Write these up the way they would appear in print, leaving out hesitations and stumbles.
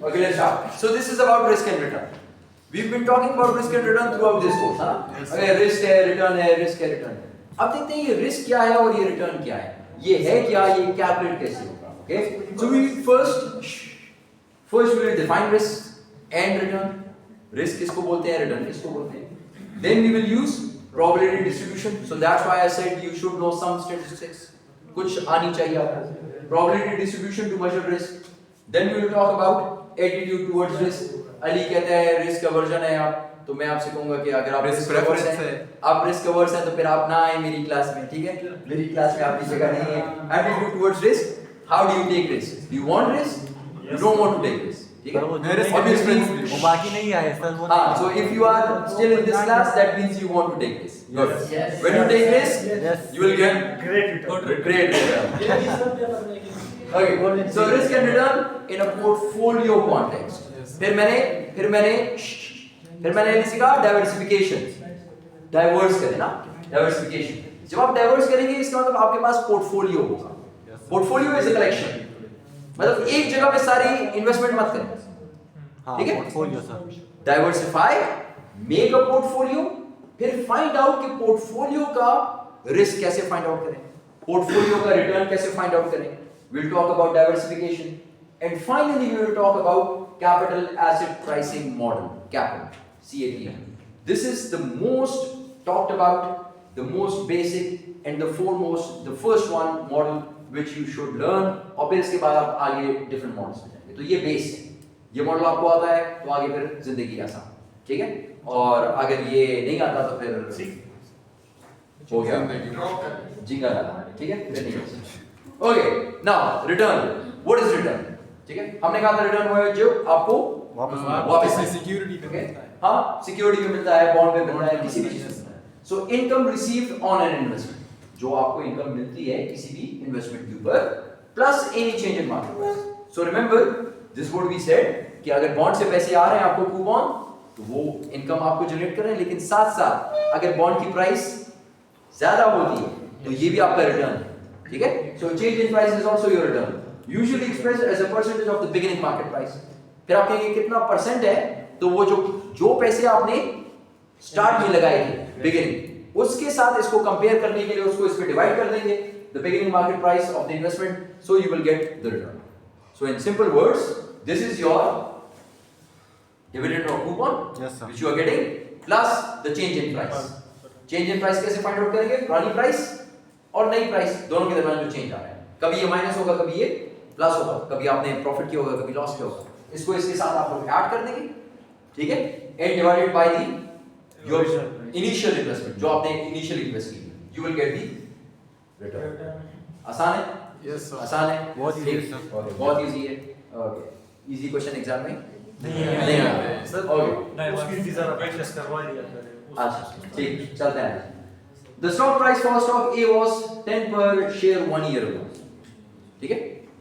Okay, let's start. So this is about risk and return. We've been talking about risk and return throughout this course, हाँ? Okay, risk है, return है, risk है, return है. अब देखते हैं ये risk क्या है और ये return क्या है. ये है क्या, ये calculate कैसे होगा. Okay? So we first we will define risk and return. Risk किसको बोलते हैं, return किसको बोलते हैं. Then we will use probability distribution. So that's why I said you should know some statistics. कुछ आनी चाहिए आपको. Probability distribution to measure risk. Then we will talk about attitude towards risk. Ali कहता है रिस्क अवर्जन है आप, तो मैं आपसे कहूंगा कि अगर आप रिस्क अवर्स हैं, आप रिस्क अवर्स हैं तो फिर आप ना आए मेरी क्लास में, ठीक है? मेरी क्लास में आपकी जगह नहीं है. Attitude towards risk. How do you take risk? Do you want risk? You don't want to take risk. ठीक है? Obviously, वो बाकी नहीं आए सर वो. हाँ, so if you are still in this class, that means you want to take risk. Good. Yes. When you take risk, Yes. you will get great return. Okay, so risk and return in a portfolio context. फिर मैंने ये सीखा diversification. Diverse करें ना, diversification. जब आप diverse करेंगे इसका मतलब आपके पास पोर्टफोलियो होगा. Portfolio is a collection. मतलब एक जगह पे सारी इन्वेस्टमेंट मत करें. ठीक है? Portfolio sir. Diversify, make a portfolio, फिर फाइंड आउट कि पोर्टफोलियो का रिस्क कैसे फाइंड आउट करें, पोर्टफोलियो का रिटर्न कैसे फाइंड आउट करें. We'll talk about diversification, and finally we will talk about capital asset pricing model, CAPM, CAPM. This is the most talked about, the most basic, and the first one model which you should learn. और फिर इसके बाद आप आगे different models में जाएंगे. तो ये base है. ये मॉडल आपको आता है तो आगे फिर जिंदगी आसान. ठीक है? और अगर ये नहीं आता तो फिर हो गया जिंगा लगा. ठीक है? फिर नहीं. Okay, now return. What is return? ठीक है? हमने कहा था return वो है जो आपको वापस सिक्योरिटी पे मिलता है. हाँ, सिक्योरिटी में मिलता है, बॉन्ड में मिलता है, किसी भी चीज में मिलता है. So income received on an investment. जो आपको इनकम मिलती है किसी भी इन्वेस्टमेंट के ऊपर, plus any change in market price. So remember, this what we said कि अगर बॉन्ड से पैसे आ रहे हैं आपको कूपन, तो वो इनकम आपको जनरेट कर रहे हैं, लेकिन साथ साथ अगर बॉन्ड की प्राइस ज्यादा होती है तो ये भी आपका रिटर्न है. ठीक है? So change in price is also your return. Usually expressed as a percentage of the beginning market price. फिर आप कहेंगे कितना परसेंट है, तो वो जो पैसे आपने स्टार्ट में लगाए थे बिगिनिंग, उसके साथ इसको कंपेयर करने के लिए उसको इसमें डिवाइड कर देंगे, the beginning market price of the investment, so you will get the return. So in simple words, this is your dividend or coupon, Yes, sir. which you are getting, plus the change in price. Change in price कैसे find out करेंगे? पुरानी price और नई price दोनों के दरमियान जो change आ रहा है, कभी ये माइनस होगा, कभी ये प्लस होगा, कभी आपने प्रॉफिट किया होगा, कभी लॉस किया होगा, इसको इसके साथ आप लोग ऐड कर देंगे. ठीक है? And divided by the your initial investment, जो आपने इनिशियली इन्वेस्ट की, you will get the return. आसान है? Yes sir. आसान है? बहुत easy है, sir. ओके, बहुत इजी है. ओके, इजी क्वेश्चन एग्जाम में नहीं है सर. ओके, उसकी डिजाइन प्रैक्टिस करवा लिया करें. अच्छा ठीक, चलते हैं. The stock price for stock A was 10 per share 1 year ago. ठीक है?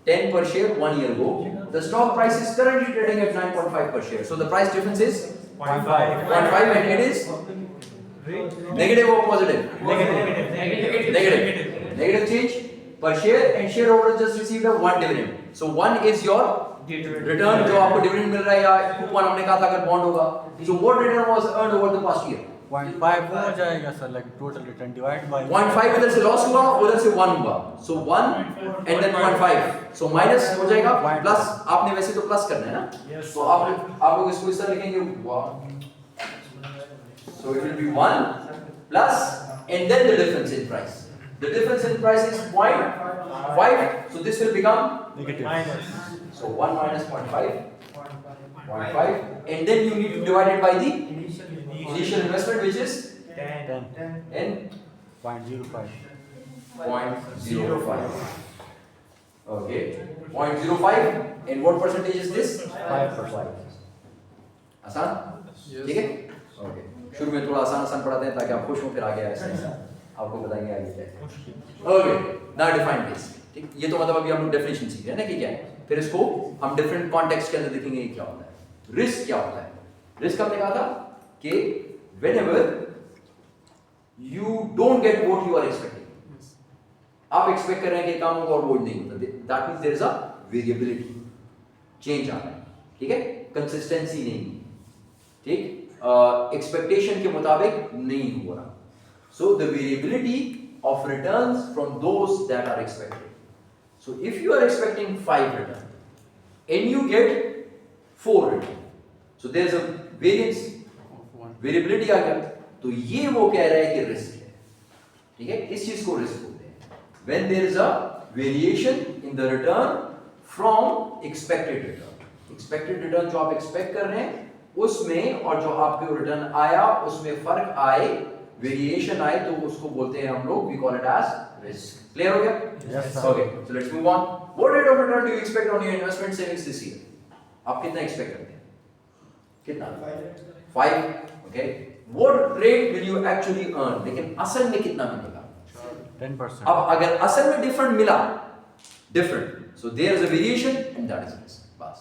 10 per share 1 year ago. The stock price is currently trading at 9.5 per share. So the price difference is 0.5 and it is negative or positive? Negative change per share, and shareholder just received a 1 dividend. So 1 is your return जो आपको dividend मिल रहा है, या coupon हमने कहा था अगर bond होगा. So what return was earned over the past year? 0.5 हो जाएगा sir, like total return divide by 0.5 इधर से लॉस हुआ, उधर से 1 हुआ, so 1 and then 0.5, so minus हो जाएगा, प्लस आपने वैसे तो प्लस करना है ना, so आप लोग इसको इस तरह लिखेंगे 1, so it will be 1 plus and then the difference in price. The difference in price is 0.5, so this will become negative. so 1 minus 0.5, and then you need to divide it by the initial investment, which is 10 and 0.05. 0.05. Okay, 0.05, and what percentage is this? 5%. आसान? ठीक है? Okay. शुरू में थोड़ा आसान पढ़ाते हैं ताकि आप खुश हो, फिर आगे ऐसे आपको बताएंगे आगे क्या है. Okay, now define this. ठीक, ये तो मतलब अभी हम लोग डेफिनेशन सीख रहे हैं ना कि क्या है. फिर इसको हम डिफरेंट कॉन्टेक्स्ट के अंदर देखेंगे क्या होता है. रिस्क क्या होता है? रिस्क हमने कहा था कि whenever you don't get what you are expecting, आप एक्सपेक्ट कर रहे हैं कि काम होगा और वो नहीं होता, that means there is a variability, change आ रहा है. ठीक है, कंसिस्टेंसी नहीं, ठीक, एक्सपेक्टेशन के मुताबिक नहीं हो रहा. So the variability of returns from those that are expected. So if you are expecting 5 return and you get 4 return, so there is a variance, variability आ गया. तो ये वो कह रहा है कि रिस्क है, ठीक है, इस चीज को रिस्क बोलते हैं. When there is a variation in the return from expected return. Expected return जो आप एक्सपेक्ट कर रहे हैं उसमें और जो आपके रिटर्न आया उसमें फर्क आए, वेरिएशन आए, तो उसको बोलते हैं हम लोग, we call it as risk. Clear हो गया? Yes, sir. Okay, so let's move on. What rate of return do you expect on your investment savings this year? आप कितना एक्सपेक्ट करते हैं? कितना? 5. Okay, what rate will you actually earn? लेकिन असल में कितना मिलेगा? 10%. अब अगर असल में डिफरेंट मिला, different, so there is a variation and that is risk. बस.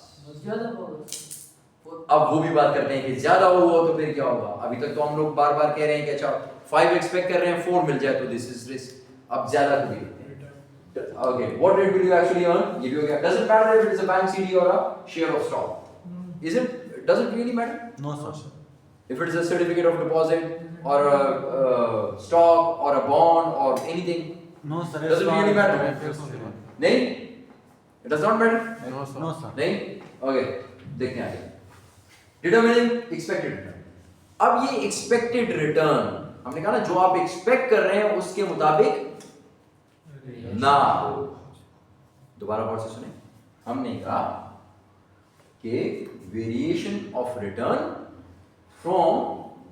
अब वो भी बात करते हैं कि ज्यादा हुआ तो फिर क्या होगा. अभी तक तो हम लोग बार बार कह रहे हैं कि अच्छा 5 एक्सपेक्ट कर रहे हैं, 4 मिल जाए तो दिस इज रिस्क. अब ज्यादा को भी okay, what rate will you actually earn? ये भी हो गया. Doesn't matter if it is a bank CD और a share of stock. Is it? Doesn't really matter. No, sir. If it is a certificate of deposit or a stock or a bond or anything, No, sir. does it really matter? नहीं, it does not matter. No, sir. No, sir. नहीं, okay, देखते हैं आगे. Determining expected return. अब ये expected return हमने कहा ना, जो आप expect कर रहे हैं उसके मुताबिक ना हो. दोबारा गौर से सुने, हमने कहा कि variation of return from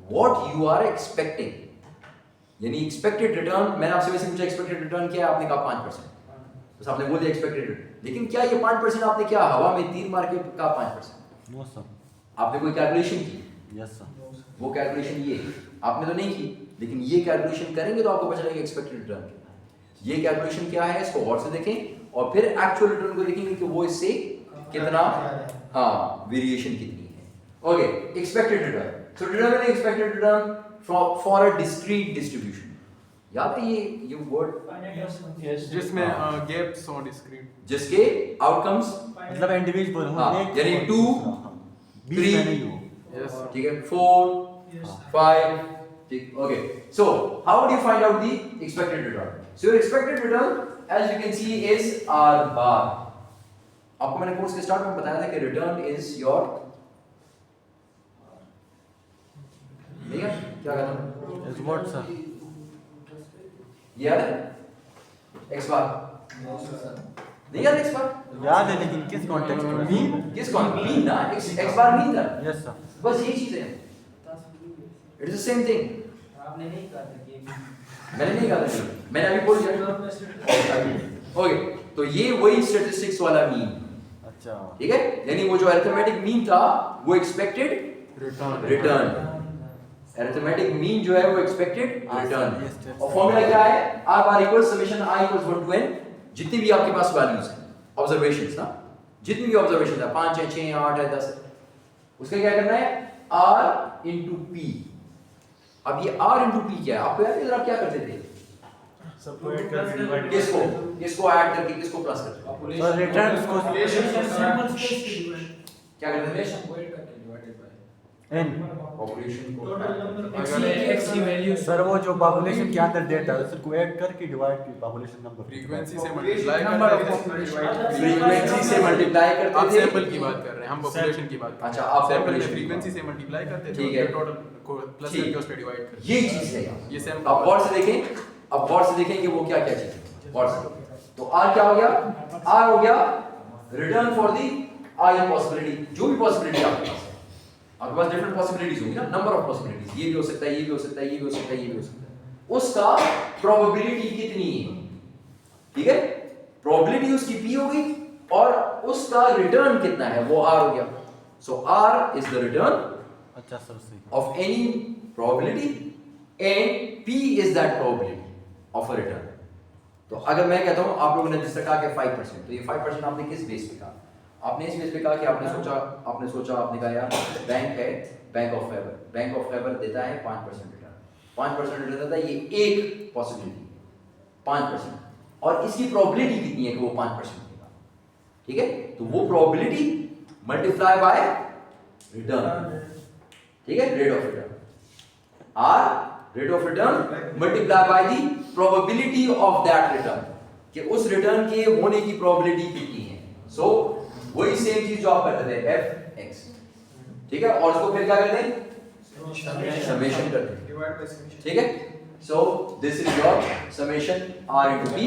what you are expecting, यानी expected return. मैंने आपसे वैसे पूछा expected return क्या है, आपने कहा 5%, बस आपने बोल दिया expected return. लेकिन क्या ये 5% आपने क्या हवा में तीर मार के कहा 5%? No, sir. आपने कोई कैलकुलेशन की? Yes, sir. वो कैलकुलेशन ये आपने तो नहीं की, लेकिन ये कैलकुलेशन करेंगे तो आपको पता चलेगा एक्सपेक्टेड रिटर्न कितना है. ये कैलकुलेशन क्या है, इसको गौर से देखें और फिर एक्चुअल रिटर्न को देखेंगे कि वो इससे कितना, हाँ, वेरिएशन कितनी है. Okay, expected return. So determine expected return for a discrete distribution. याद है ये वर्ड, जिसमें गैप्स और डिस्क्रीट, जिसके आउटकम्स, मतलब इंडिविजुअल हो, हाँ, एक यानी 2, 3, नहीं हो. यस ठीक है, 4, 5, ठीक. Okay, so how do you find out the expected return? So your expected return as you can see is R bar. आपको मैंने कोर्स के स्टार्ट में बताया था कि रिटर्न इज योर, ठीक है, क्या कहता हूं, Is what, sir? ये याद है एक्स बार? नहीं याद एक्स बार? याद है लेकिन किस कॉन्टेक्स्ट में? मीन, किस कौन मीन ना, एक्स बार मीन था. Yes, sir. बस ये चीज है, it is the same thing. आपने नहीं कहा था कि मैंने नहीं कहा था, मैंने अभी बोल दिया. ओके, तो ये वही स्टैटिस्टिक्स वाला मीन, अच्छा. ठीक है, यानी वो जो अरिथमेटिक मीन था वो एक्सपेक्टेड रिटर्न. अरिथमेटिक मीन जो है वो एक्सपेक्टेड रिटर्न. और फॉर्मूला क्या है, R bar equal summation I equals 1 to n, जितनी भी आपके पास वैल्यूज हैं, ऑब्जर्वेशंस ना, जितनी भी ऑब्जर्वेशन है, 5 है, 6 है, 8 है, 10 है, उसका क्या करना है, r into p. अब ये r into p क्या है, आपको याद है जरा क्या करते थे, सबको ऐड करके डिवाइड किसको ऐड करके किसको प्लस करके, So returns को क्या करते थे, n. पॉपुलेशन को x की वैल्यू सर वो जो पॉपुलेशन के अंदर डेटा है उसको ऐड करके डिवाइड की पॉपुलेशन नंबर. फ्रीक्वेंसी से मल्टीप्लाई नंबर ऑफ करते हैं. फ्रीक्वेंसी से मल्टीप्लाई आप करते थे. सैंपल की बात कर रहे हैं, हम पॉपुलेशन की बात कर रहे हैं. अच्छा, आप सैंपल में population की फ्रीक्वेंसी बात. से मल्टीप्लाई करते थे, ठीक है. टोटल को प्लस ठीक. करके उस पे डिवाइड करते ये चीज है. ये सैंपल. अब गौर से देखें, अब गौर से देखें कि वो क्या क्या चीज है. गौर से, तो r क्या हो गया, r हो गया return for the i possibility, जो भी पॉसिबिलिटी आपके पास है. आपके पास डिफरेंट पॉसिबिलिटीज होंगी ना, नंबर ऑफ पॉसिबिलिटीज, ये भी हो सकता है, ये भी हो सकता है, ये भी हो सकता है, ये भी हो सकता है. उसका प्रोबेबिलिटी कितनी है, ठीक है, प्रोबेबिलिटी उसकी p हो गई और उसका रिटर्न कितना है वो r हो गया. सो r इज द रिटर्न अच्छा सर सही. of any probability and p is that probability of a return. तो अगर मैं कहता हूं आप लोगों ने जिस तरह कहा कि 5%, तो ये 5% आपने किस बेस पे कहा, आपने इस बेस पे कहा कि आपने सोचा आपने कहा यार बैंक है, बैंक ऑफ खैबर देता है 5% रिटर्न. 5% रिटर्न देता है, ये एक पॉसिबिलिटी 5%, और इसकी प्रोबेबिलिटी कितनी है कि वो 5% देगा, ठीक है. तो वो प्रोबेबिलिटी मल्टीप्लाई बाय रिटर्न, ठीक है, rate of return, R rate of return multiply by the probability of that return, कि उस रिटर्न के होने की प्रोबेबिलिटी कितनी है। सो वही सेम चीज जो आप करते थे एफ एक्स, ठीक है, और उसको फिर क्या करते हैं, समेशन करते हैं, ठीक है। सो this is your summation r into p,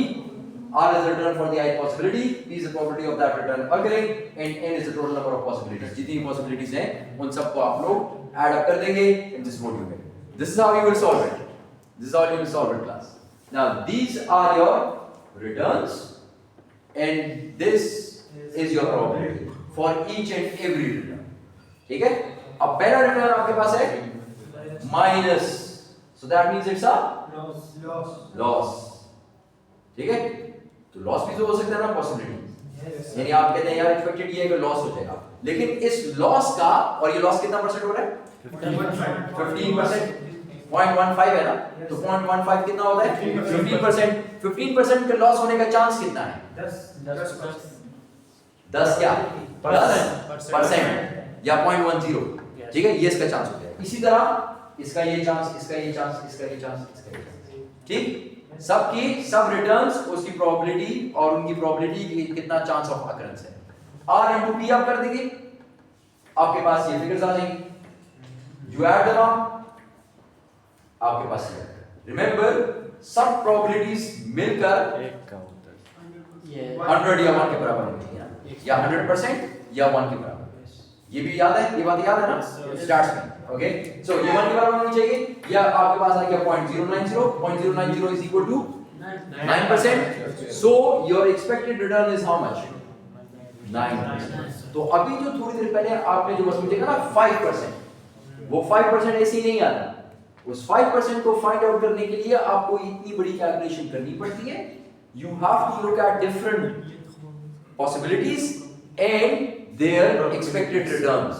r is the return for the ith possibility, p is the probability of that return occurring, and n is the total number of possibilities, जितनी possibilities हैं उन सबको आप लोग add up कर देंगे and this is what you get. This is how you will solve it. This is how you will solve it, class. Now these are your returns and this is your probability for each and every return, ठीक है। अब पहला return आपके पास है minus, so that means it's a loss, ठीक है। तो loss भी तो हो सकता है ना पॉसिबिलिटी, यानी आप कहते हैं यार एक्सपेक्टेड ये है कि लॉस हो जाएगा, लेकिन इस लॉस का, और ये लॉस कितना परसेंट हो रहा है, 15%, 0.15 है ना, तो 0.15 कितना होता है 15%, 15% का लॉस होने का चांस कितना है, 10 क्या 10% या 0.10, ठीक है, ये इसका चांस हो जाएगा। इसी तरह इसका ये चांस, इसका ये चांस, इसका ये चांस, इसका ये चांस, ठीक, सबकी सब रिटर्न्स उसकी प्रोबेबिलिटी और उनकी प्रोबेबिलिटी की कितना चांस ऑफ अकरेंस है, r into p आप कर देंगे, आपके पास ये फिगर्स आ जाएंगी, यू ऐड देम, आपके पास ये, रिमेंबर सब प्रोबेबिलिटीज मिलकर एक का होता है, ये 100 या 1 के बराबर होनी चाहिए, या 100% या 1 के बराबर, ये भी याद है, ये बात याद है ना स्टार्ट्स में, ओके। सो ये 1 के बराबर होनी चाहिए, या आपके पास आ गया 0.090 is equal to 9%, so your expected return is how much, 9%। तो अभी जो थोड़ी देर पहले आपने जो बस देखा ना 5%, वो 5% ऐसे ही नहीं आता, उस 5% को फाइंड आउट करने के लिए आपको इतनी बड़ी कैलकुलेशन करनी पड़ती है, you have to look at different possibilities and their expected returns,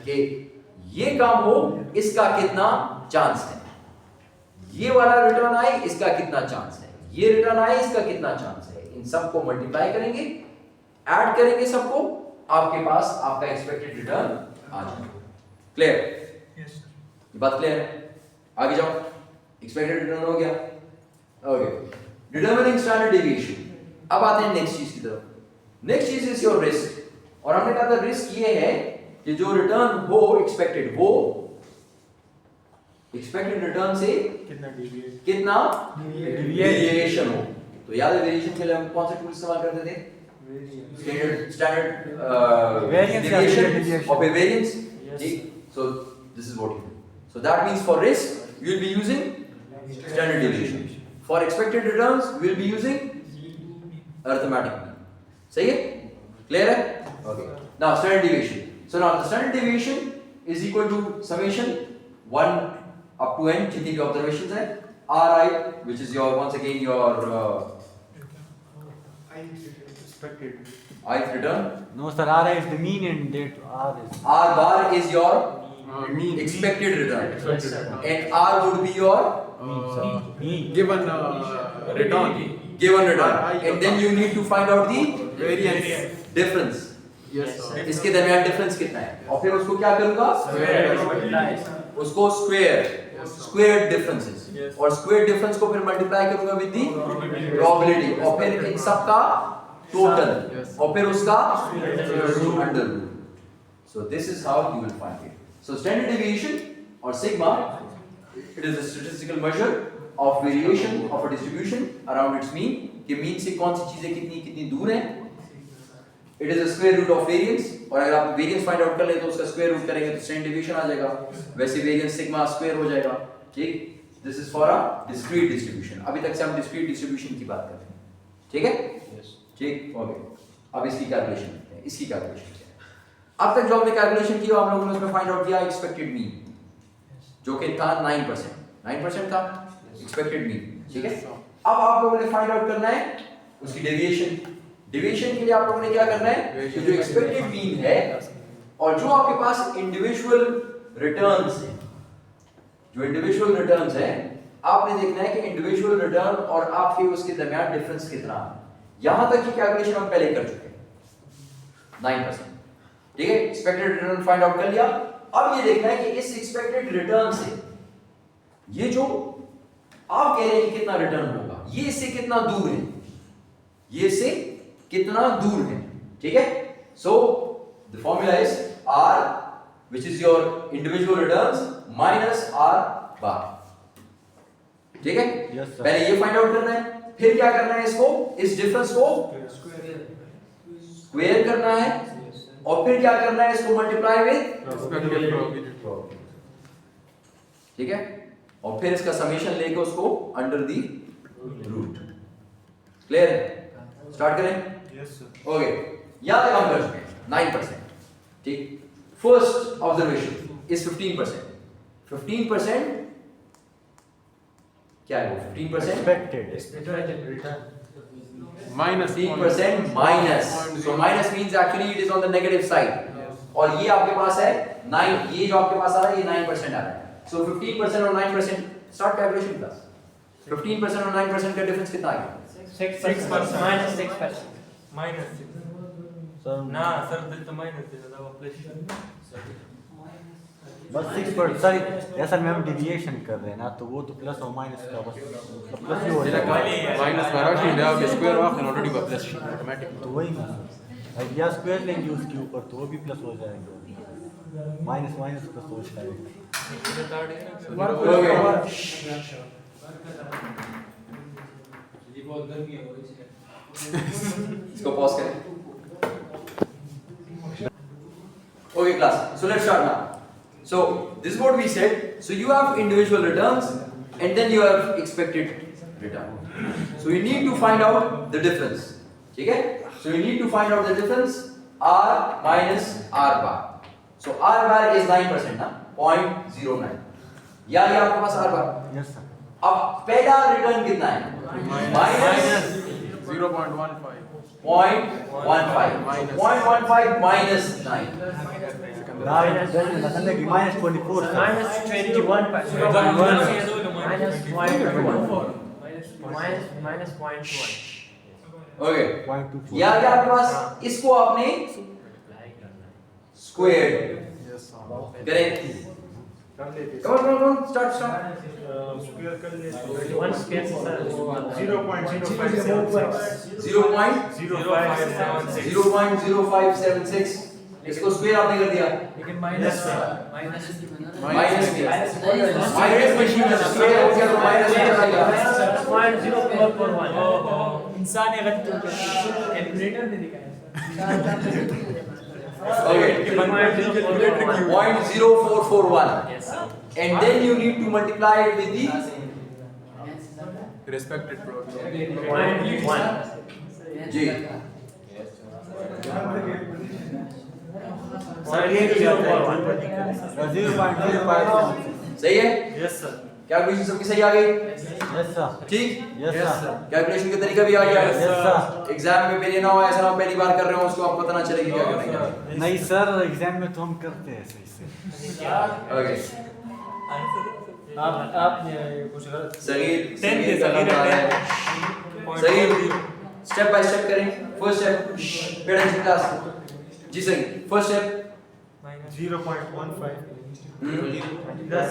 कि ये काम हो इसका कितना चांस है, ये वाला रिटर्न आए इसका कितना चांस है, ये रिटर्न आए इसका कितना चांस है, इन सबको मल्टीप्लाई करेंगे, ऐड करेंगे सबको, आपके पास आपका एक्सपेक्टेड रिटर्न आ जाएगा। क्लियर, ये बात क्लियर है, आगे जाओ, एक्सपेक्टेड रिटर्न हो गया, ओके। डिटरमिनिंग स्टैंडर्ड डेविएशन, अब आते हैं नेक्स्ट चीज की तरफ। नेक्स्ट चीज इज योर रिस्क, और हमने कहा था रिस्क ये है कि जो रिटर्न हो एक्सपेक्टेड, वो एक्सपेक्टेड रिटर्न से कितना डेविएशन हो। तो याद है वेरिएशन के लिए हम कौन सा टूल इस्तेमाल करते थे, standard deviation of a variance, ठीक। So this is what you do, so that means for risk you will be using standard deviation, for expected returns we will be using arithmetic mean, सही है, clear है, okay. Now standard deviation, so now the standard deviation is equal to summation 1 up to n, जितनी भी observations है, ri which is your once again your expected ith return, no sir, r is the mean and that r is r bar is your mean expected return, expected and r would be your mean given return, given return, and then you need to find out the variance, difference, yes sir, इसके दरमियान difference कितना है, और फिर उसको क्या करूंगा, उसको स्क्वायर डिफरेंसेस, और स्क्वायर डिफरेंस को फिर मल्टीप्लाई करूंगा विद दी प्रोबेबिलिटी, और फिर इन सब का टोटल, और फिर उसका under root. So this is how you will find it. So standard deviation और sigma, it is a statistical measure of variation of a distribution around its mean, कि mean से कौन सी चीजें कितनी कितनी दूर हैं। It is a square root of variance, और अगर आप वेरिएंस फाइंड आउट कर ले तो उसका स्क्वायर रूट करेंगे तो स्टैंडर्ड डेविएशन आ जाएगा, वैसे वेरिएंस सिग्मा स्क्वायर हो जाएगा, ठीक। This is for a discrete distribution, अभी तक से हम डिस्क्रीट डिस्ट्रीब्यूशन की बात कर रहे हैं, ठीक है, ठीक, ओके। अब इसकी कैलकुलेशन करते हैं, इसकी कैलकुलेशन क्या है। अब तक जो हमने कैलकुलेशन की हम लोगों ने उसमें फाइंड आउट किया एक्सपेक्टेड मीन, जो कि था 9% था एक्सपेक्टेड मीन, ठीक है। अब आप लोगों ने फाइंड आउट करना है उसकी डेविएशन। डेविएशन के लिए आप लोगों ने क्या करना है, कि जो एक्सपेक्टेड मीन है और जो आपके पास इंडिविजुअल रिटर्न्स हैं, जो इंडिविजुअल रिटर्न्स हैं, आपने देखना है कि इंडिविजुअल रिटर्न और आपके उसके दरमियान डिफरेंस कितना है। यहां तक की कैलकुलेशन हम पहले कर चुके हैं 9%। ठीक है, एक्सपेक्टेड रिटर्न फाइंड आउट कर लिया। अब ये देखना है कि इस एक्सपेक्टेड रिटर्न से ये जो आप कह रहे हैं कि कितना रिटर्न होगा, ये इससे कितना दूर है, ये इससे कितना दूर है, ठीक है। So the formula is r which is your individual returns minus r bar, ठीक है। Yes, sir. पहले ये फाइंड आउट करना है, फिर क्या करना है, इसको इस डिफरेंस को स्क्वायर करना है, और फिर क्या करना है, इसको मल्टीप्लाई विद, Expected probability. ठीक है, और फिर इसका समेशन लेके उसको अंडर दी रूट। क्लियर है? स्टार्ट करें। Yes, sir. ओके, यहां तक हम कर चुके हैं 9%, ठीक। First observation is 15%। 15% क्या है वो? 15% Expected. Minus 15% minus, so minus means actually it is on the negative side, और ये आपके पास है 9, ये जो आपके पास आ रहा है ये 9% आ रहा है। So 15% और 9%, start calculation class। 15% और 9% का डिफरेंस कितना आ गया? 6% minus 6%. Minus 6. Sir, Nah, sir, this is the minus. This is the plus. बस 6%। सर ऐसा में हम डिविएशन कर रहे हैं ना, तो वो तो प्लस और माइनस का बस प्लस ही हो जाएगा। minus variety ले आओ square वाला already का plus automatic। तो वही ना सर, या स्क्वायर लेंगे उसके ऊपर तो वो भी प्लस हो जाएगा, माइनस माइनस प्लस हो जाएगा। इसको पॉज करें। Okay class, so let's start now. So this is what we said. So you have individual returns and then you have expected return. So you need to find out the difference. ठीक है? So you need to find out the difference r minus r bar. So r bar is 9% ना, 0.09. या ये आपके पास r bar। Yes sir. अब पहला return कितना है? Minus 0.15। 0.15 minus 9। Minus 24 sir. Minus 21%. Minus 0.1. Okay, 0.24। या क्या आपके पास, इसको आपने स्क्वायर करें। Come on start. Square कर ले तो One square, sir. 0.0576। इसको स्क्वायर आपने कर दिया, लेकिन minus माइनस मशीन में स्क्वायर हो गया तो माइनस में चला गया। 0.0441. इंसान ने गलत कैलकुलेटर ने दिखाया। Okay, 0.0441 Yes, sir. and then you need to multiply it with the Respected probability। 0.1. जी। Sir, ये 0.1. 0.05। सही है? Yes, sir. कैलकुलेशन सबकी सही आ गई? Yes sir. ठीक? Yes sir. कैलकुलेशन का तरीका भी आ गया? Yes sir. एग्जाम में पहले ना हो, ऐसा ना हो पहली बार कर रहे हो उसको आपको पता ना चलेगी क्या करना है। नहीं सर, एग्जाम में तो हम करते हैं सही से। ओके, आपने कुछ गलत सगीर 10 दे का सगीर आ रहा है। 10 सगीर स्टेप बाय स्टेप करें। फर्स्ट स्टेप पेरेंट्स की क्लास। जी सही, फर्स्ट स्टेप 0.15 plus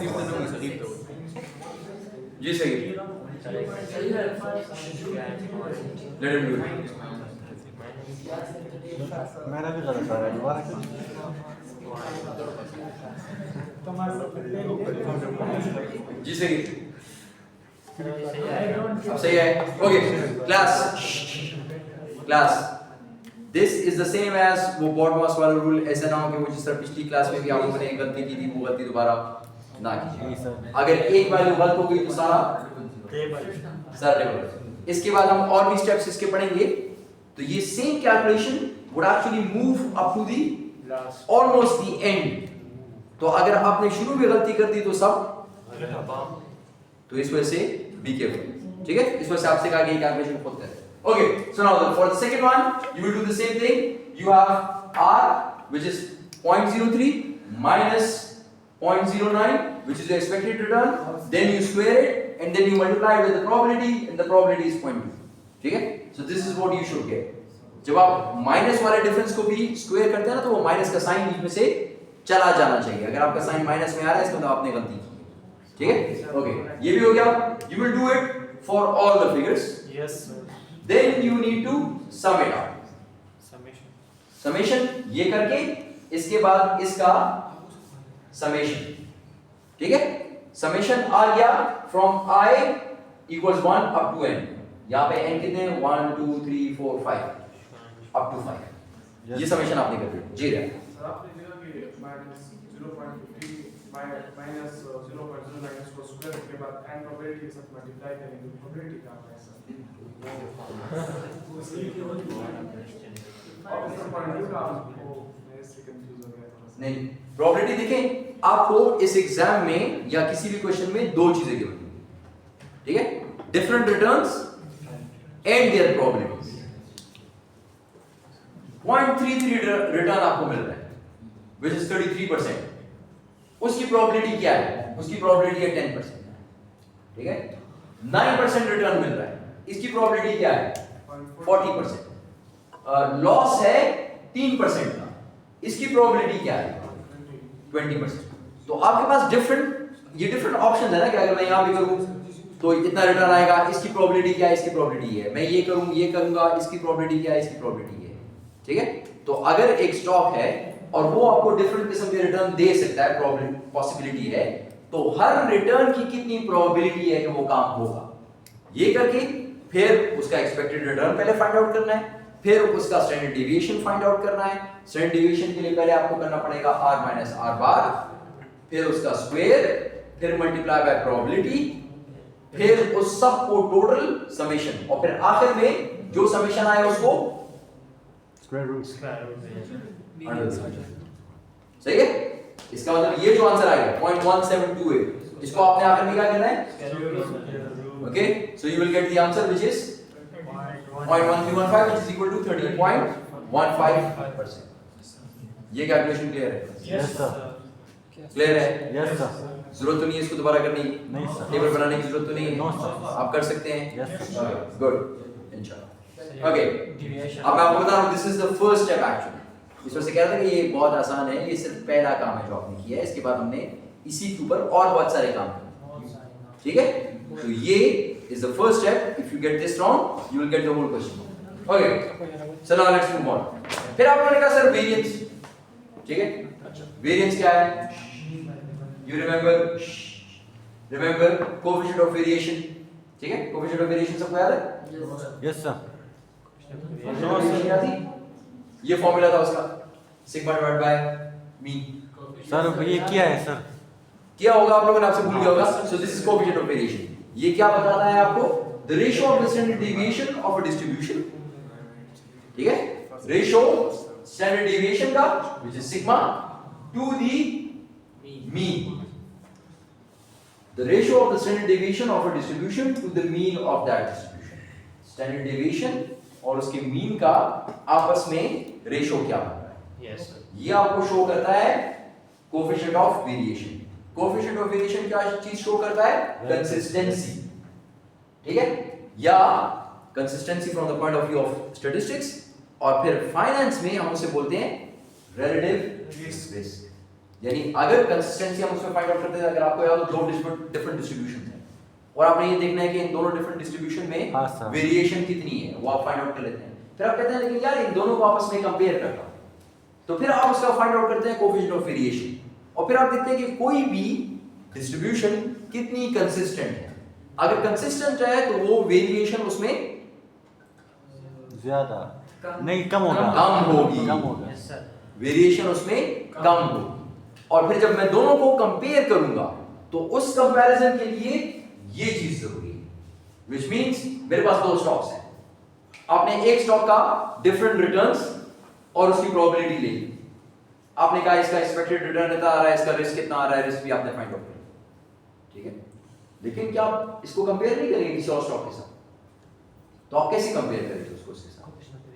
0.0 जी सही, लेट हिम डू इट। मेरा भी गलत आ रहा है, दोबारा करो। जी सही, अब सही है। Okay class this is the same as वो बॉडमास वाला रूल। ऐसा ना हो कि वो जिस तरह पिछली क्लास में भी आप लोगों ने गलती की थी वो गलती दोबारा ना कीजिए। अगर एक वैल्यू गलत हो गई तो सारा टेबल। इसके बाद हम और भी स्टेप्स इसके पढ़ेंगे। तो ये same calculation would actually move up to the almost the end. तो अगर आपने शुरू में गलती कर दी तो सब, तो इस वजह से बी केयरफुल, ठीक है। इस वजह से आपसे कहा कि कैलकुलेशन खुद करें। Okay, so now for the second one, you will do the same thing. You have R, which is 0.03 minus 0.09, which is the expected return. Then you square it, and then you multiply it with the probability, and the probability is 0.2. Okay? So this is what you should get. जब आप minus वाले difference को भी square करते हैं ना तो वो माइनस का साइन बीच में से चला जाना चाहिए। अगर आपका साइन माइनस में आ रहा है इसका मतलब आपने गलती की है। ठीक है, ओके, ये भी हो गया। You will do it for all the figures, Yes, sir. Then you need to sum it out. Summation. Summation ये करके इसके बाद इसका समेशन, ठीक है। समेशन आ गया from i equals 1 up to n। यहाँ पे n कितने हैं? 1 2 3 4 5 अप टू 5। ये समेशन आपने कर दिया जी। रहा सर आपने देखा कि -0.50 माइनस 0.09 इसको स्क्वायर के बाद n प्रोबेबिलिटी के साथ मल्टीप्लाई करेंगे तो प्रोबेबिलिटी क्या होता है सर? और सर पॉइंट ऑफ व्यू का आपको मैं इससे कंफ्यूज हो गया थोड़ा सा। नहीं, प्रोबेबिलिटी देखें आपको इस एग्जाम में या किसी भी क्वेश्चन में दो चीजें गिवन होंगी, ठीक है। Different returns and their probabilities. 0.33 return आपको मिल रहा है which is 33%। उसकी प्रोबेबिलिटी क्या है? उसकी प्रोबेबिलिटी है 10%, ठीक है। 9% रिटर्न मिल रहा है, इसकी प्रोबेबिलिटी क्या है? 40%। लॉस है 3% का, इसकी प्रोबेबिलिटी क्या है? 20%। तो आपके पास डिफरेंट ऑप्शन है ना कि अगर मैं यहां भी करूं तो इतना रिटर्न आएगा, इसकी प्रोबेबिलिटी क्या है? इसकी प्रोबेबिलिटी है। मैं ये करूंगा, इसकी प्रोबेबिलिटी क्या है? इसकी प्रोबेबिलिटी है, ठीक है। तो अगर एक स्टॉक है और वो आपको डिफरेंट किस्म के रिटर्न दे सकता है, पॉसिबिलिटी है, तो हर रिटर्न की कितनी प्रोबेबिलिटी है कि वो काम होगा, ये करके फिर उसका एक्सपेक्टेड रिटर्न पहले फाइंड आउट करना है, फिर उसका स्टैंडर्ड डेविएशन फाइंड आउट करना है। स्टैंडर्ड डेविएशन के लिए पहले आपको करना पड़ेगा r माइनस r बार, फिर उसका स्क्वायर, फिर मल्टीप्लाई बाय प्रोबेबिलिटी, फिर उस सब को टोटल समेशन, और फिर आखिर में जो समेशन आए उसको स्क्वायर रूट। सही है। इसका मतलब ये जो आंसर आएगा 0.1728, इसको आपने आखिर में क्या करना है? Okay, so you will get the answer which is 0.1315 which is equal to 30.15%। ये कैलकुलेशन क्लियर है? Yes sir. क्लियर है? Yes sir. जरूरत तो नहीं है इसको दोबारा करने की, नहीं सर। टेबल बनाने की जरूरत तो नहीं है। No sir. आप कर सकते हैं। यस गुड, इंशाल्लाह। ओके, अब मैं आपको बता रहा हूं this is the first step actually. इस वजह से कह रहा था कि ये बहुत आसान है, ये सिर्फ पहला काम है जो आपने किया है। इसके बाद हमने इसी के ऊपर और बहुत सारे काम किए, ठीक है। तो ये is the first step. If you get this wrong you will get the whole question. Okay, so now let's move on. फिर आपने कहा सर वेरिएंस, ठीक है। वेरिएंस क्या है? You remember coefficient of variation, ठीक है। कोएफिशिएंट ऑफ वेरिएशन सबको याद है? Yes sir. ये फॉर्मूला था उसका, sigma divide by mean. Sir ये क्या है सर? क्या होगा आप लोगों ने, आपसे भूल गया होगा। सो this is coefficient of variation. ये क्या बताता है आपको? The ratio of the standard deviation of a distribution, ठीक है। रेशियो स्टैंडर्ड डेविएशन का which is sigma two the mean. The ratio of the standard deviation of a distribution to the mean of that distribution. Standard deviation और उसके mean का आपस में ratio क्या बन रहा है? Yes, sir. ये आपको शो करता है coefficient of variation. Coefficient of variation क्या चीज शो करता है? Consistency, ठीक है, या consistency from the point of view of statistics, और फिर finance में हम उसे बोलते हैं relative risk। यानी अगर कंसिस्टेंसी हम उसमें फाइंड आउट करते हैं, अगर आपको याद हो दो डिफरेंट डिस्ट्रीब्यूशन हैं और आपने ये देखना है कि इन दोनों डिफरेंट डिस्ट्रीब्यूशन में वेरिएशन कितनी है, वो आप फाइंड आउट कर लेते हैं। फिर आप कहते हैं लेकिन यार इन दोनों को आपस में कंपेयर करता हूं, तो फिर आप उसका फाइंड आउट करते हैं कोएफिशिएंट ऑफ वेरिएशन, और फिर आप देखते हैं कि कोई भी डिस्ट्रीब्यूशन कितनी कंसिस्टेंट है। अगर कंसिस्टेंट है तो वो वेरिएशन उसमें ज्यादा नहीं, कम होगा। कम होगी, कम होगा। Yes, sir. वेरिएशन उसमें कम होगी। और फिर जब मैं दोनों को कंपेयर करूंगा तो उस कंपैरिजन के लिए ये चीज जरूरी है, व्हिच मींस मेरे पास दो स्टॉक्स हैं, आपने एक स्टॉक का डिफरेंट रिटर्न्स और उसकी प्रोबेबिलिटी ले ली। आपने कहा इसका एक्सपेक्टेड रिटर्न इतना आ रहा है, इसका रिस्क कितना आ रहा है, रिस्क भी आपने फाइंड आउट किया, ठीक है। लेकिन क्या आप इसको कंपेयर नहीं करेंगे किसी और स्टॉक के साथ? तो आप कैसे कंपेयर करेंगे उसको उसके साथ?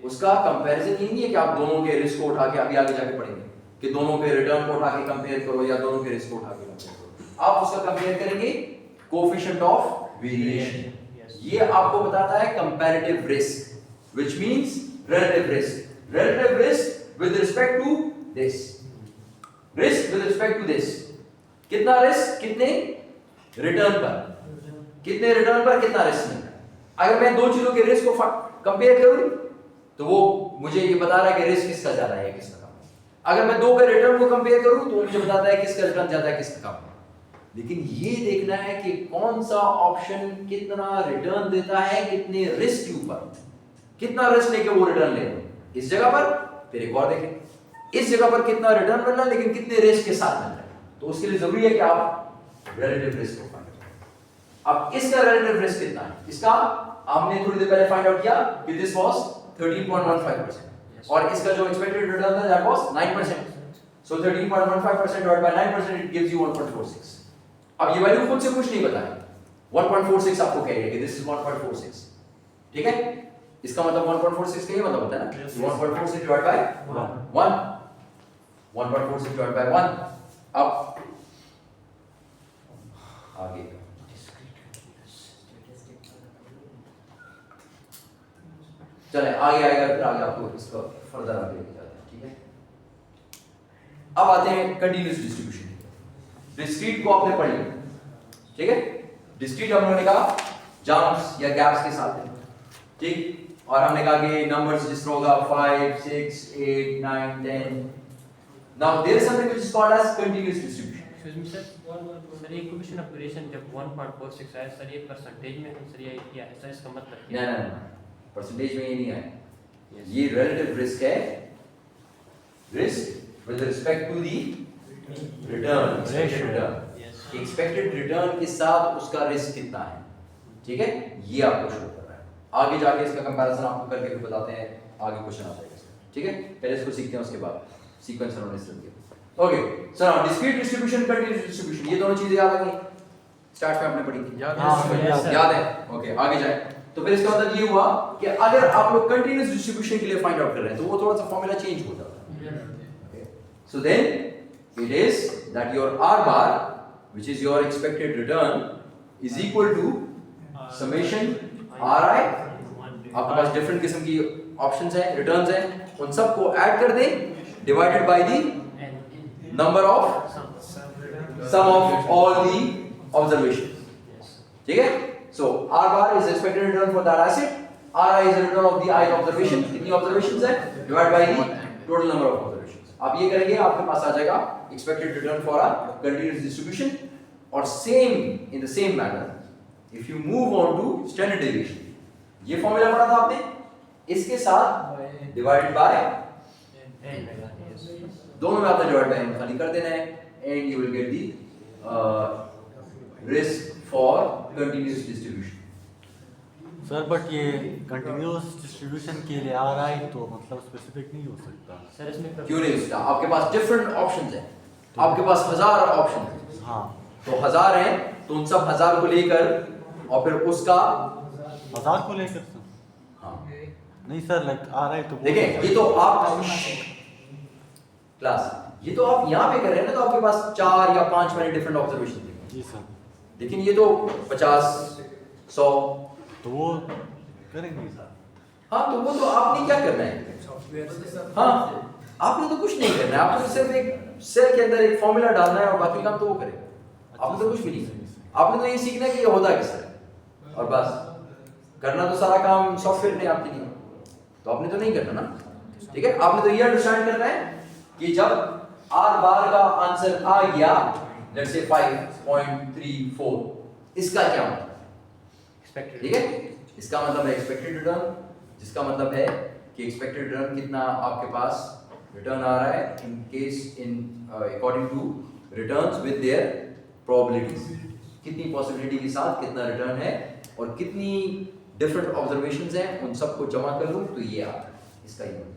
उसका कंपैरिजन ये नहीं है कि आप दोनों के रिस्क को उठा के अभी आगे जाके पढ़ेंगे कि दोनों के रिटर्न को उठा के कंपेयर करो या दोनों के रिस्क को उठा के कंपेयर करो। आप उसका कंपेयर करेंगे कोएफिशिएंट ऑफ वेरिएशन। ये आपको बताता है comparative risk, which means relative risk with respect to this, risk with respect to this, कितना रिस्क कितने रिटर्न पर, कितने रिटर्न पर कितना रिस्क मिल रहा है। अगर मैं दो चीजों के रिस्क को कंपेयर करूं तो वो मुझे ये बता रहा है कि रिस्क किसका ज्यादा है किसका कम है। अगर मैं दो के रिटर्न को कंपेयर करूं तो मुझे बताता है किसका रिटर्न ज्यादा है किसका कम है। लेकिन ये देखना है कि कौन सा ऑप्शन कितना रिटर्न देता है कितने रिस्क के ऊपर, कितना रिस्क लेके वो रिटर्न ले रहे हैं। इस जगह पर फिर एक और देखें, इस जगह पर कितना रिटर्न मिल रहा है लेकिन कितने रिस्क के साथ मिल रहा है। तो उसके लिए जरूरी है कि आप रिलेटिव रिस्क को फाइंड करें। अब इसका रिलेटिव रिस्क कितना है, इसका हमने थोड़ी देर पहले फाइंड आउट किया कि दिस वाज 13.15% और इसका जो एक्सपेक्टेड रिटर्न था that was 9%। So 13.15% divide by 9% it gives you 1.46। अब ये वैल्यू खुद से कुछ नहीं बताया, 1.46 आपको कह रही है कि दिस इज 1.46, ठीक है। इसका मतलब 1.46 का ये मतलब होता है ना 1.46 डिवाइड बाय 1, 1.46 डिवाइड बाय 1। अब आगे चले आगे आएगा, फिर आगे आपको इसको फर्दर आगे लेके जाते हैं, ठीक है। अब आते हैं कंटीन्यूअस डिस्ट्रीब्यूशन। डिस्क्रीट को आपने पढ़ लिया, ठीक है। डिस्क्रीट हम लोगों ने कहा जंप्स या गैप्स के साथ है, ठीक। और हमने कहा कि नंबर्स जिस तरह होगा 5 6 8 9 10। Now there is something which is called as continuous distribution. Excuse me sir, ये इक्वेशन ऑफ वेरिएशन जब 1.46 आया सर, ये परसेंटेज में हम सर ये किया है सर, इसका मतलब क्या है? ना परसेंटेज में ये नहीं है, ये रिलेटिव रिस्क है, risk with respect to the return, expected return के साथ उसका रिस्क कितना है, ठीक है। ये आपको शो कर रहा है। आगे जाके इसका कंपैरिजन आपको करके भी बताते हैं, आगे क्वेश्चन आ जाएगा, ठीक है। पहले इसको सीखते हैं, उसके बाद सीक्वेंस एनालिसिस करेंगे। Okay so now discrete distribution, continuous distribution, ये दोनों चीजें याद आ गई, स्टार्ट में आपने पढ़ी थी, याद है। ओके आगे जाए तो फिर इसका मतलब ये हुआ कि अगर आप लोग कंटीन्यूअस डिस्ट्रीब्यूशन के लिए फाइंड आउट कर रहे हैं तो वो थोड़ा सा फॉर्मूला चेंज हो जाता है। So then it is that your r bar which is your expected return is equal to summation ri, आपके पास डिफरेंट किस्म की ऑप्शंस हैं, रिटर्न्स हैं, उन सब को ऐड कर दें divided by the number of sum of all the observations, ठीक है। So r bar is expected return for that asset, ri is the return of the ith observation, कितनी ऑब्जर्वेशंस है divide by the total number of observations. आप ये करेंगे आपके पास आ जाएगा expected return for a continuous distribution। और same in the same manner if you move on to standard deviation, ये formula पढ़ा था आपने, इसके साथ डिवाइडेड बाय दोनों में आपने डिवाइड बाय खाली कर देना है and you will get the risk for continuous distribution. Sir but ये कंटिन्यूअस डिस्ट्रीब्यूशन के लिए आ रहा है तो मतलब स्पेसिफिक नहीं हो सकता सर इसमें क्यों नहीं होता? आपके पास डिफरेंट ऑप्शंस हैं, आपके पास 1000 ऑप्शन हैं। हाँ तो 1000 हैं तो उन सब 1000 को लेकर और फिर उसका 1000 को लेकर सर हाँ नहीं सर लाइक आ रहा है तो देखें, ये तो आप क्लास ये तो आप यहाँ पे कर रहे हैं ना, तो आपके पास 4 या 5 मैंने डिफरेंट ऑब्जर्वेशन देखे, जी सर, लेकिन ये तो 50 100 तो वो करेंगे सर। हाँ तो वो तो आपने क्या करना है, हाँ आपने तो कुछ नहीं करना है, आपको सिर्फ एक सेल के अंदर एक फॉर्मूला डालना है और बाकी काम तो वो करेगा। आपने तो कुछ भी नहीं करना, आपने तो ये सीखना है कि ये होता किस तरह और बस करना तो सारा काम सॉफ्टवेयर ने आपके लिए, तो आपने तो नहीं करना ना, ठीक है। आपने तो ये अंडरस्टैंड करना है कि जब r बार का आंसर आ गया लेट्स से 5.34, इसका क्या मतलब, ठीक है, इसका मतलब है एक्सपेक्टेड रिटर्न, जिसका मतलब है कि एक्सपेक्टेड रिटर्न कितना आपके पास रिटर्न आ रहा है in case in according to returns with their probabilities, कितनी पॉसिबिलिटी के साथ कितना रिटर्न है और कितनी डिफरेंट ऑब्जर्वेशंस हैं, उन सबको जमा कर लूं तो ये आता है इसका ही मतलब।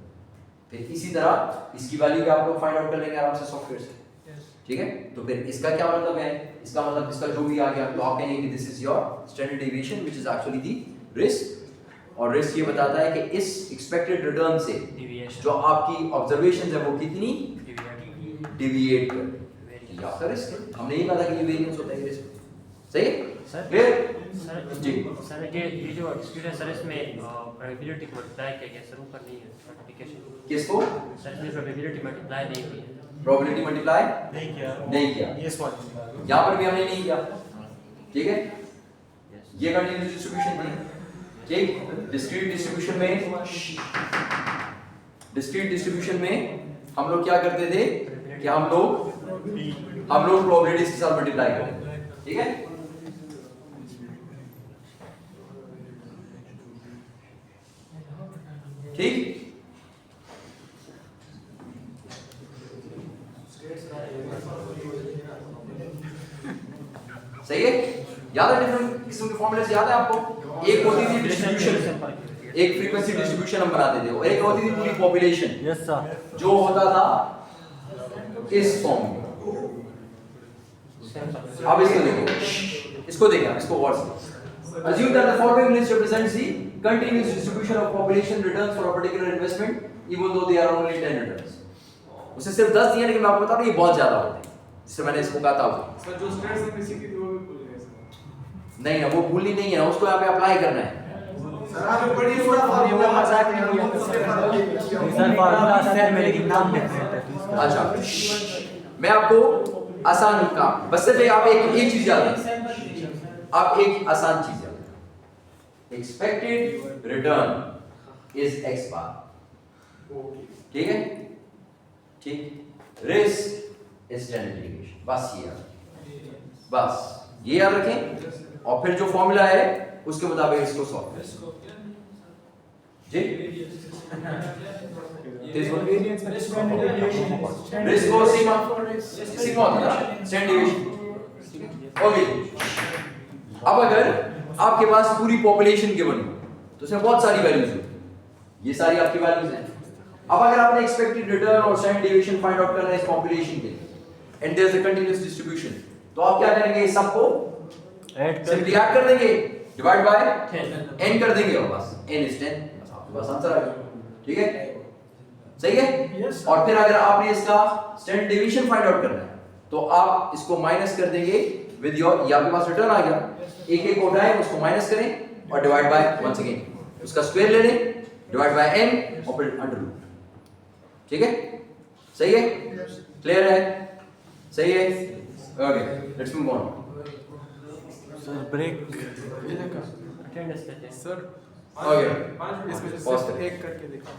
फिर इसी तरह इसकी वैल्यू भी आप लोग फाइंड आउट कर लेंगे आराम से सॉफ्टवेयर से, ठीक है। तो फिर इसका क्या मतलब है, इसका मतलब इसका जो भी आ गया तो आप कहेंगे कि this is your standard deviation which is actually the risk, और रिस्क ये बताता है कि इस एक्सपेक्टेड रिटर्न से जो आपकी ऑब्जर्वेशंस है वो कितनी डिविएट कर, ये आपका रिस्क है। हमने ये कहा था कि ये वेरिएंस होता है रिस्क, सही है? Sir clear? सर जी। सर ये जो डिस्प्यूट है सर इसमें प्रोबेबिलिटी को मल्टीप्लाई किया गया सर ऊपर नहीं है एप्लीकेशन किसको? सर इसमें प्रोबेबिलिटी मल्टीप्लाई नहीं हुई है प्रोबेबिलिटी मल्टीप्लाई नहीं किया नहीं किया, ये सवाल यहाँ पर भी हमने नहीं किया, ठीक है? यस ये कंटिन्यूस डिस्ट्रीब्यूशन थी, ठीक? डिस्क्रीट डिस्ट्रीब्यूशन में हम लोग क्या करते थे कि हम लोग प्रोबेबिलिटीज के साथ मल्टीप्लाई करते थे, ठीक है? ठीक? सही है? याद है डिफरेंट किस्म के फॉर्मूले याद है आपको? एक होती थी डिस्ट्रीब्यूशन, एक फ्रीक्वेंसी डिस्ट्रीब्यूशन हम बनाते थे, और एक होती थी पूरी पॉपुलेशन, यस सर। जो होता था इस फॉर्म में। अब इसको देखो, इसको गौर से। Assume that the following list represents the continuous distribution of population returns for a particular investment, even though they are only 10 returns. उसे सिर्फ 10 दिया, लेकिन मैं आपको बता रहा हूँ ये बहुत ज्यादा होते हैं, जिससे मैंने इसको कहा था। सर जो स्टेट्स हमने सीखी थी वो भी भूल गए सर। नहीं ना, वो भूलनी नहीं है ना, उसको यहाँ पे अप्लाई करना है। सर आपने पढ़ी पूरा फार्मूला मजाक नहीं किया था सर फार्मूला सर में लेकिन नाम डिफरेंट है। अच्छा, मैं आपको आसान काम, बस सिर्फ आप एक चीज याद रखें, आप एक आसान चीज याद रखें, एक्सपेक्टेड रिटर्न इज एक्स बार, ठीक है? ठीक, रिस्क इज स्टैंडर्ड डेविएशन, बस ये याद रखें, और फिर जो फॉर्मूला है उसके मुताबिक इसको सॉल्व करें। जी रिस्क और सिग्मा होता है स्टैंडर्ड डेविएशन। ओके, अब अगर आपके पास पूरी पॉपुलेशन गिवन हो तो उसमें बहुत सारी वैल्यूज होती हैं, ये सारी आपकी वैल्यूज हैं। अब अगर आपने एक्सपेक्टेड रिटर्न और स्टैंडर्ड डेविएशन फाइंड आउट करना है इस पॉपुलेशन के लिए, and there is a continuous distribution, तो आप क्या करेंगे, इस सबको सिंपली ऐड कर देंगे, डिवाइड बाय n कर देंगे, और बस n is 10, बस आंसर आ गया, ठीक है? सही है? और फिर अगर आपने इसका स्टैंडर्ड डेविएशन फाइंड आउट करना है तो आप इसको माइनस कर देंगे विद योर, ये आपके पास रिटर्न आ गया, एक उठाएं, उसको माइनस करें और डिवाइड बाय वंस अगेन उसका स्क्वायर ले लें, डिवाइड बाय n और फिर अंडर रूट, ठीक है? सही है? क्लियर है? सही है? Okay, let's move on. Sir break attendance लेते हैं सर ओके, पांच इसमें से Pause सिर्फ करें। एक करके दिखाओ।